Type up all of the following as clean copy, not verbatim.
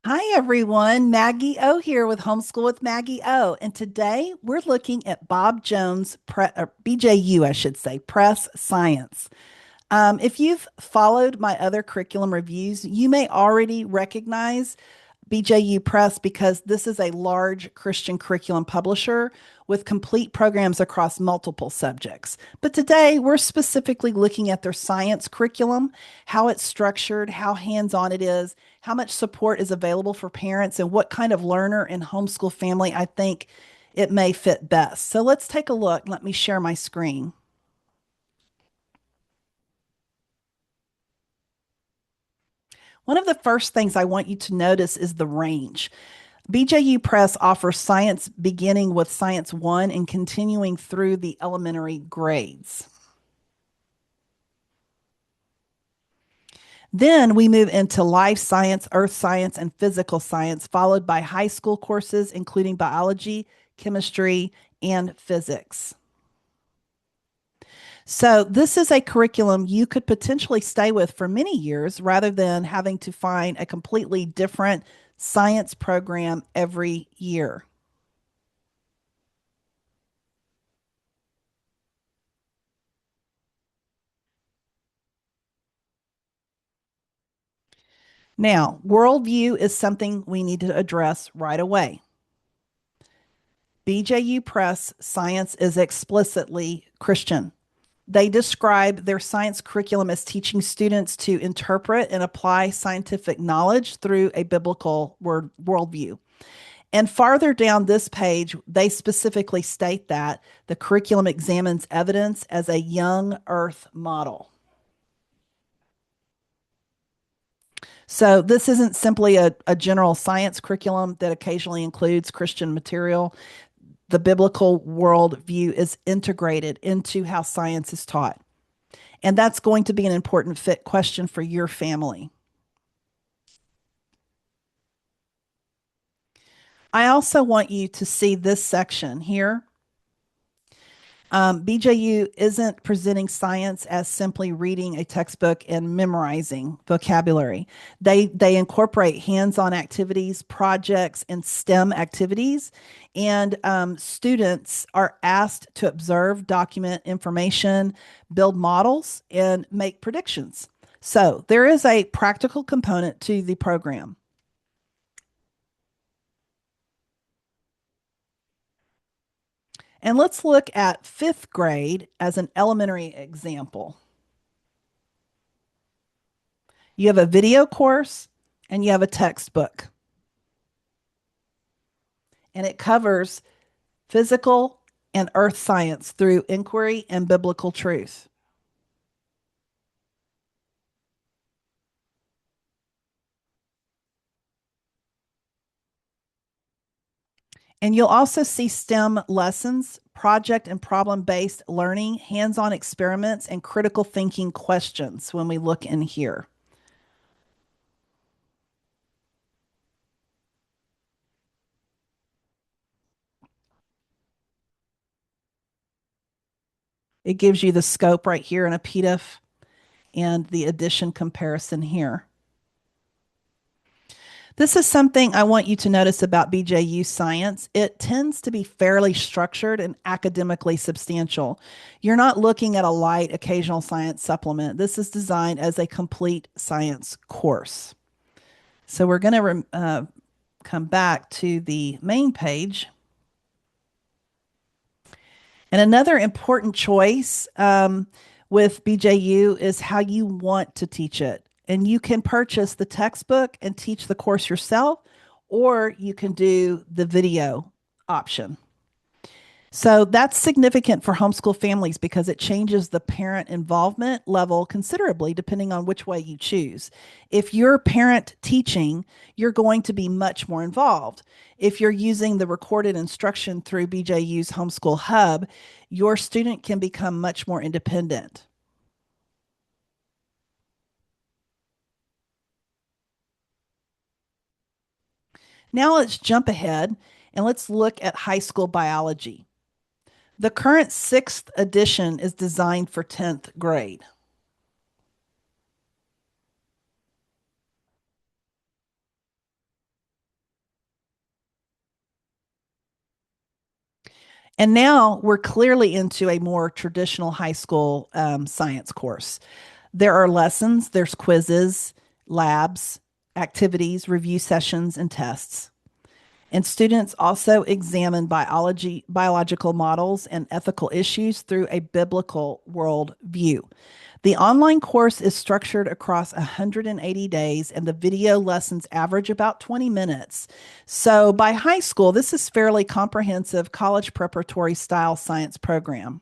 Hi, everyone. Maggie O here with Homeschool with Maggie O. And today we're looking at Bob Jones, BJU, I should say, Press Science. If you've followed my other curriculum reviews, you may already recognize BJU Press because this is a large Christian curriculum publisher with complete programs across multiple subjects. But today we're specifically looking at their science curriculum, how it's structured, how hands on it is, how much support is available for parents, and what kind of learner and homeschool family I think it may fit best. So let's take a look. Let me share my screen. One of the first things I want you to notice is the range. BJU Press offers science beginning with Science 1 and continuing through the elementary grades. Then we move into life science, earth science, and physical science, followed by high school courses, including biology, chemistry, and physics. So, this is a curriculum you could potentially stay with for many years rather than having to find a completely different science program every year. Now, worldview is something we need to address right away. BJU Press Science is explicitly Christian. They describe their science curriculum as teaching students to interpret and apply scientific knowledge through a biblical worldview. And farther down this page, they specifically state that the curriculum examines evidence as a young earth model. So, this isn't simply a general science curriculum that occasionally includes Christian material. The biblical worldview is integrated into how science is taught. And that's going to be an important fit question for your family. I also want you to see this section here. BJU isn't presenting science as simply reading a textbook and memorizing vocabulary. They incorporate hands-on activities, projects, and STEM activities, and students are asked to observe, document information, build models, and make predictions. So there is a practical component to the program. And let's look at fifth grade as an elementary example. You have a video course and you have a textbook, and it covers physical and earth science through inquiry and biblical truth. And you'll also see STEM lessons, project and problem based learning, hands on experiments, and critical thinking questions when we look in here. It gives you the scope right here in a PDF and the addition comparison here. This is something I want you to notice about BJU science. It tends to be fairly structured and academically substantial. You're not looking at a light occasional science supplement. This is designed as a complete science course. So we're going to come back to the main page. And another important choice with BJU is how you want to teach it. And you can purchase the textbook and teach the course yourself, or you can do the video option. So that's significant for homeschool families because it changes the parent involvement level considerably depending on which way you choose. If you're parent teaching, you're going to be much more involved. If you're using the recorded instruction through BJU's Homeschool Hub, your student can become much more independent. Now let's jump ahead and let's look at high school biology. The current sixth edition is designed for 10th grade. And now we're clearly into a more traditional high school science course. There are lessons, there's quizzes, labs, activities, review sessions, and tests. And students also examine biological models and ethical issues through a biblical worldview. The online course is structured across 180 days, and the video lessons average about 20 minutes. So by high school, this is fairly comprehensive college preparatory style science program.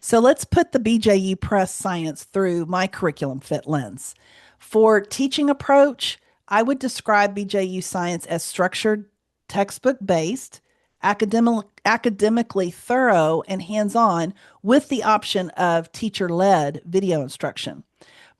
So let's put the BJU Press Science through my curriculum fit lens. For teaching approach, I would describe BJU Science as structured, textbook based, academically thorough, and hands on with the option of teacher led video instruction.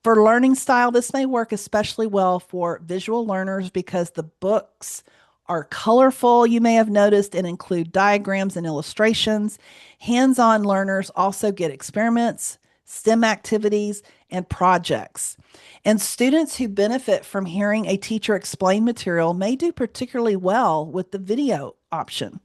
For learning style, this may work especially well for visual learners because the books are colorful, you may have noticed, and include diagrams and illustrations. Hands on learners also get experiments, STEM activities, and projects. And students who benefit from hearing a teacher explain material may do particularly well with the video option.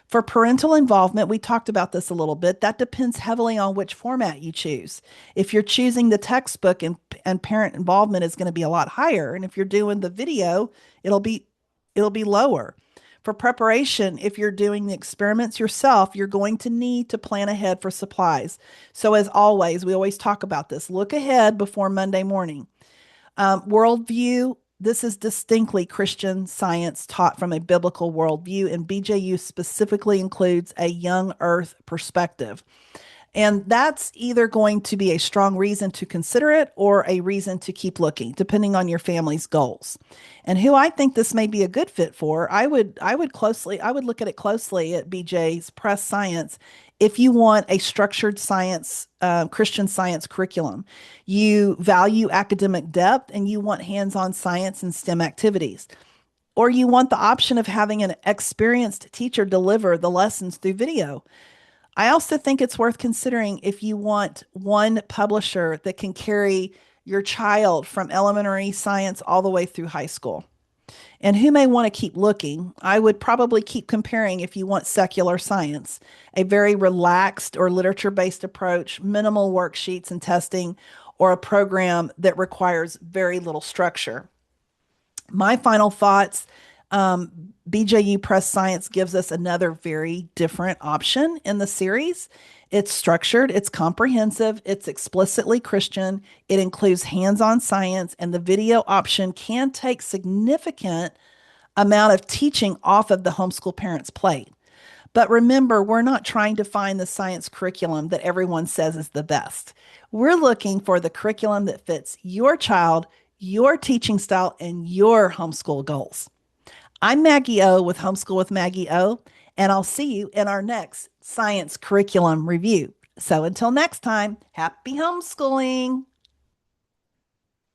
For parental involvement, we talked about this a little bit. That depends heavily on which format you choose. If you're choosing the textbook and parent involvement is going to be a lot higher. And if you're doing the video, it'll be it'll be lower. For preparation, if you're doing the experiments yourself, you're going to need to plan ahead for supplies. So as always, we always talk about this. Look ahead before Monday morning. Worldview, this is distinctly Christian science taught from a biblical worldview, and BJU specifically includes a young earth perspective. And that's either going to be a strong reason to consider it or a reason to keep looking, depending on your family's goals. And who I think this may be a good fit for, I would look at it closely at BJ's Press Science if you want a structured science, Christian science curriculum. You value academic depth and you want hands-on science and STEM activities. Or you want the option of having an experienced teacher deliver the lessons through video. I also think it's worth considering if you want one publisher that can carry your child from elementary science all the way through high school. And who may want to keep looking, I would probably keep comparing if you want secular science, a very relaxed or literature based approach, minimal worksheets and testing, or a program that requires very little structure. My final thoughts, BJU Press Science gives us another very different option in the series. It's structured, it's comprehensive, it's explicitly Christian, it includes hands-on science, and the video option can take significant amount of teaching off of the homeschool parents' plate. But remember, we're not trying to find the science curriculum that everyone says is the best. We're looking for the curriculum that fits your child, your teaching style, and your homeschool goals. I'm Maggie O with Homeschool with Maggie O, and I'll see you in our next science curriculum review. So until next time, happy homeschooling.